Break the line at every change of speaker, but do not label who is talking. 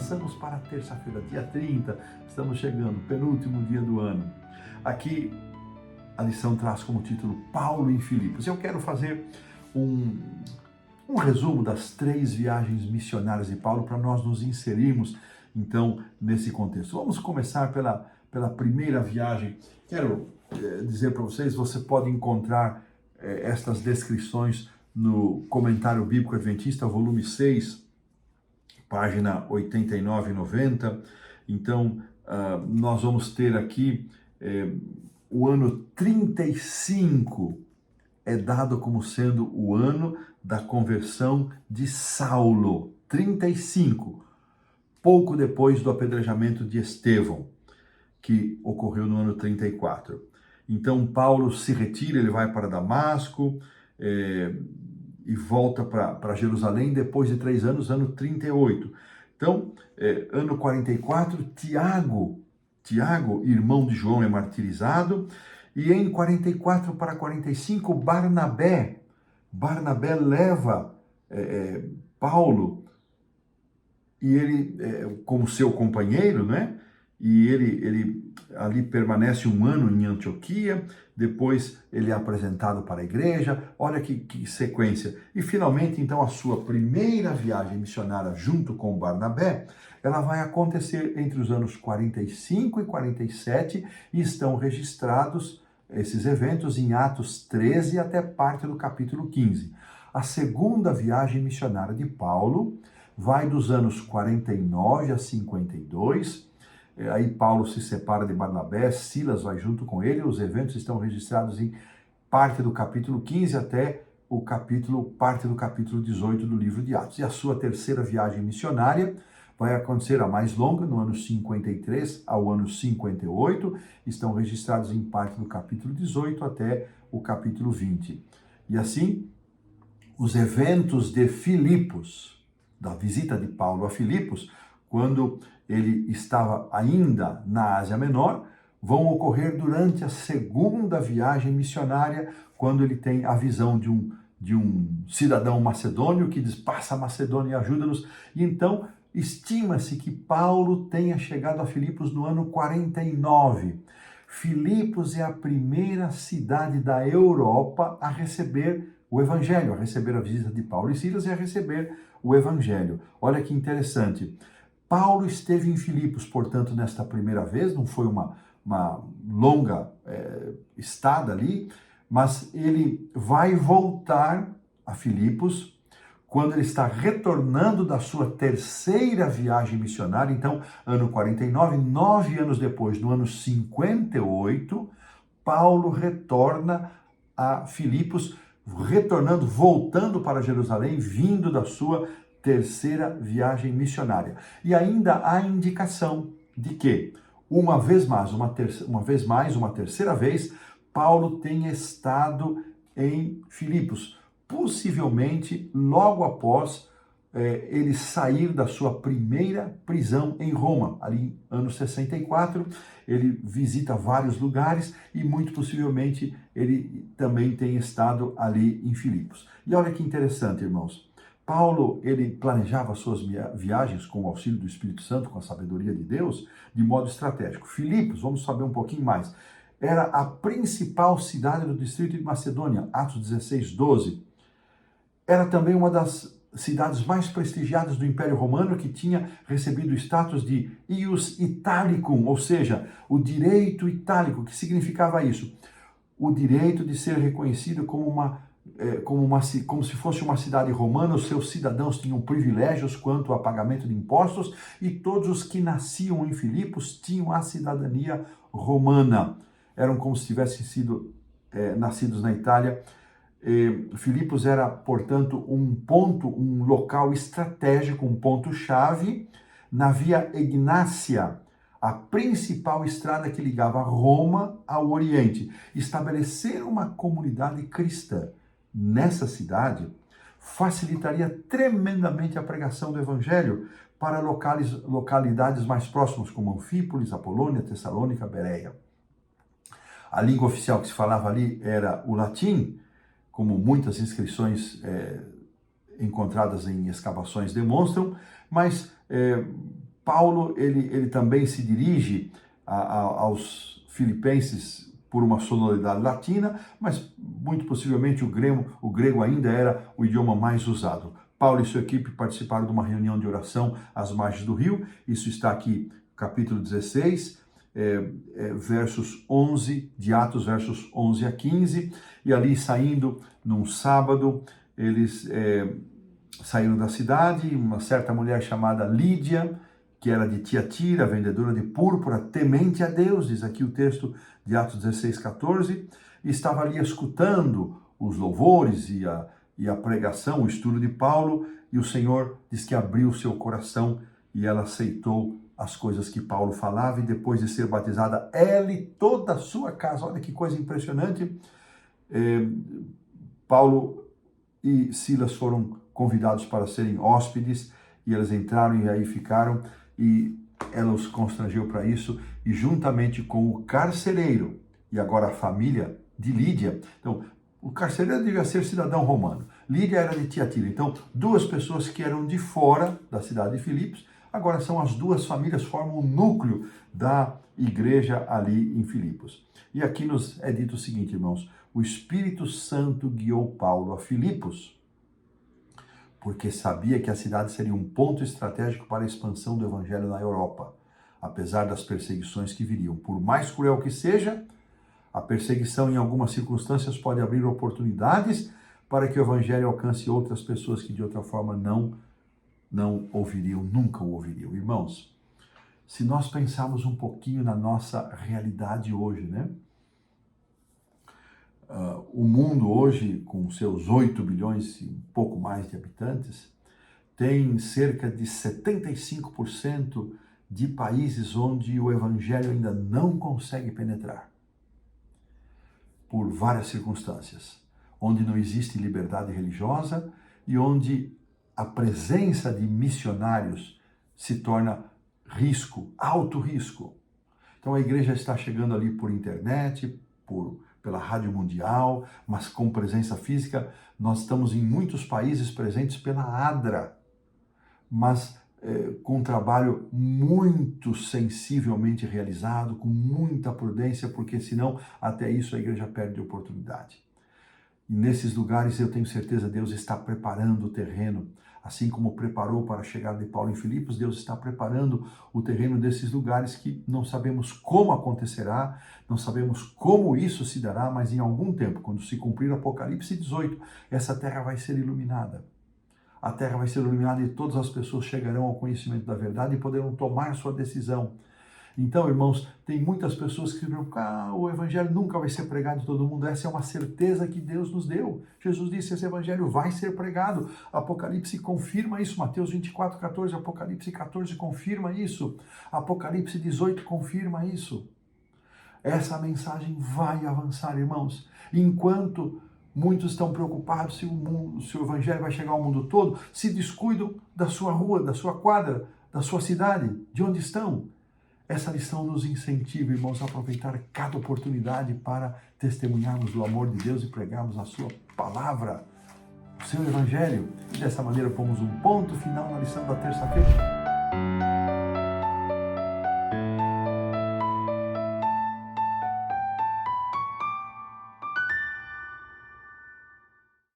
avançamos para a terça-feira, dia 30, estamos chegando, penúltimo dia do ano. Aqui a lição traz como título Paulo em Filipos. Eu quero fazer um resumo das 3 viagens missionárias de Paulo para nós nos inserirmos, então, nesse contexto. Vamos começar pela primeira viagem. Quero dizer para vocês, você pode encontrar estas descrições no Comentário Bíblico Adventista, volume 6, página 89 e 90. Então, nós vamos ter aqui o ano 35 é dado como sendo o ano da conversão de Saulo. 35, pouco depois do apedrejamento de Estevão, que ocorreu no ano 34. Então, Paulo se retira, ele vai para Damasco e volta para Jerusalém depois de 3 anos, ano 38. Então, ano 44, Tiago, irmão de João, é martirizado. E em 44 para 45, Barnabé leva Paulo, e ele, como seu companheiro, né? E ele ali permanece 1 ano em Antioquia, depois ele é apresentado para a igreja. Olha que sequência. E finalmente, então, a sua primeira viagem missionária junto com Barnabé, ela vai acontecer entre os anos 45 e 47, e estão registrados esses eventos em Atos 13 até parte do capítulo 15. A segunda viagem missionária de Paulo vai dos anos 49 a 52, aí Paulo se separa de Barnabé, Silas vai junto com ele, os eventos estão registrados em parte do capítulo 15 até parte do capítulo 18 do livro de Atos. E a sua terceira viagem missionária vai acontecer, a mais longa, no ano 53 ao ano 58, estão registrados em parte do capítulo 18 até o capítulo 20. E assim, os eventos de Filipos, da visita de Paulo a Filipos, quando ele estava ainda na Ásia Menor, vão ocorrer durante a segunda viagem missionária, quando ele tem a visão de um cidadão macedônio que diz: passa a Macedônia e ajuda-nos. E então, estima-se que Paulo tenha chegado a Filipos no ano 49. Filipos é a primeira cidade da Europa a receber o Evangelho, a receber a visita de Paulo e Silas e a receber o Evangelho. Olha que interessante. Paulo esteve em Filipos, portanto, nesta primeira vez, não foi uma longa estada ali, mas ele vai voltar a Filipos quando ele está retornando da sua terceira viagem missionária. Então, ano 49, 9 anos depois, no ano 58, Paulo retorna a Filipos, voltando para Jerusalém, vindo da sua terceira viagem missionária. E ainda há indicação de que, uma terceira vez, Paulo tenha estado em Filipos, possivelmente logo após ele sair da sua primeira prisão em Roma, ali em ano 64, ele visita vários lugares e muito possivelmente ele também tem estado ali em Filipos. E olha que interessante, irmãos. Paulo, ele planejava suas viagens com o auxílio do Espírito Santo, com a sabedoria de Deus, de modo estratégico. Filipos, vamos saber um pouquinho mais, era a principal cidade do distrito de Macedônia, Atos 16, 12. Era também uma das cidades mais prestigiadas do Império Romano, que tinha recebido o status de ius Italicum, ou seja, o direito itálico. Que significava isso? O direito de ser reconhecido como se fosse uma cidade romana. Os seus cidadãos tinham privilégios quanto a pagamento de impostos, e todos os que nasciam em Filipos tinham a cidadania romana. Eram como se tivessem sido nascidos na Itália. Filipos era, portanto, um local estratégico, um ponto-chave na Via Egnátia, a principal estrada que ligava Roma ao Oriente. Estabelecer uma comunidade cristã nessa cidade facilitaria tremendamente a pregação do Evangelho para localidades mais próximas, como Anfípolis, Apolônia, Tessalônica, Bereia. A língua oficial que se falava ali era o latim, como muitas inscrições encontradas em escavações demonstram, mas Paulo, ele também se dirige aos filipenses por uma sonoridade latina, mas muito possivelmente o grego ainda era o idioma mais usado. Paulo e sua equipe participaram de uma reunião de oração às margens do rio. Isso está aqui, capítulo 16, versos 11, de Atos, versos 11 a 15. E ali, saindo num sábado, eles saíram da cidade. Uma certa mulher chamada Lídia, que era de Tiatira, vendedora de púrpura, temente a Deus, diz aqui o texto de Atos 16, 14, e estava ali escutando os louvores e a pregação, o estudo de Paulo, e o Senhor diz que abriu o seu coração e ela aceitou as coisas que Paulo falava, e depois de ser batizada, ela e toda a sua casa, olha que coisa impressionante, Paulo e Silas foram convidados para serem hóspedes, e eles entraram e aí ficaram, e ela os constrangeu para isso, e juntamente com o carcereiro, e agora a família de Lídia, então, o carcereiro devia ser cidadão romano, Lídia era de Tiatira, então, duas pessoas que eram de fora da cidade de Filipos, agora são as duas famílias, formam o núcleo da igreja ali em Filipos. E aqui nos é dito o seguinte, irmãos, o Espírito Santo guiou Paulo a Filipos, porque sabia que a cidade seria um ponto estratégico para a expansão do evangelho na Europa, apesar das perseguições que viriam. Por mais cruel que seja, a perseguição em algumas circunstâncias pode abrir oportunidades para que o evangelho alcance outras pessoas que de outra forma não ouviriam, nunca o ouviriam. Irmãos, se nós pensarmos um pouquinho na nossa realidade hoje, né? O mundo hoje, com seus 8 bilhões e um pouco mais de habitantes, tem cerca de 75% de países onde o evangelho ainda não consegue penetrar, por várias circunstâncias, onde não existe liberdade religiosa e onde a presença de missionários se torna risco, alto risco. Então a igreja está chegando ali por internet, pela Rádio Mundial, mas com presença física. Nós estamos em muitos países presentes pela ADRA, mas com um trabalho muito sensivelmente realizado, com muita prudência, porque senão até isso a igreja perde oportunidade. E nesses lugares eu tenho certeza Deus está preparando o terreno, assim como preparou para a chegada de Paulo em Filipos, Deus está preparando o terreno desses lugares que não sabemos como acontecerá, não sabemos como isso se dará, mas em algum tempo, quando se cumprir Apocalipse 18, essa terra vai ser iluminada. A terra vai ser iluminada e todas as pessoas chegarão ao conhecimento da verdade e poderão tomar sua decisão. Então, irmãos, tem muitas pessoas que dizem, o evangelho nunca vai ser pregado em todo mundo. Essa é uma certeza que Deus nos deu. Jesus disse, esse evangelho vai ser pregado. Apocalipse confirma isso. Mateus 24, 14, Apocalipse 14 confirma isso. Apocalipse 18 confirma isso. Essa mensagem vai avançar, irmãos. Enquanto muitos estão preocupados se o evangelho vai chegar ao mundo todo, se descuidam da sua rua, da sua quadra, da sua cidade, de onde estão. Essa lição nos incentiva, irmãos, a aproveitar cada oportunidade para testemunharmos do amor de Deus e pregarmos a sua palavra, o seu evangelho. E dessa maneira pomos um ponto final na lição da terça-feira.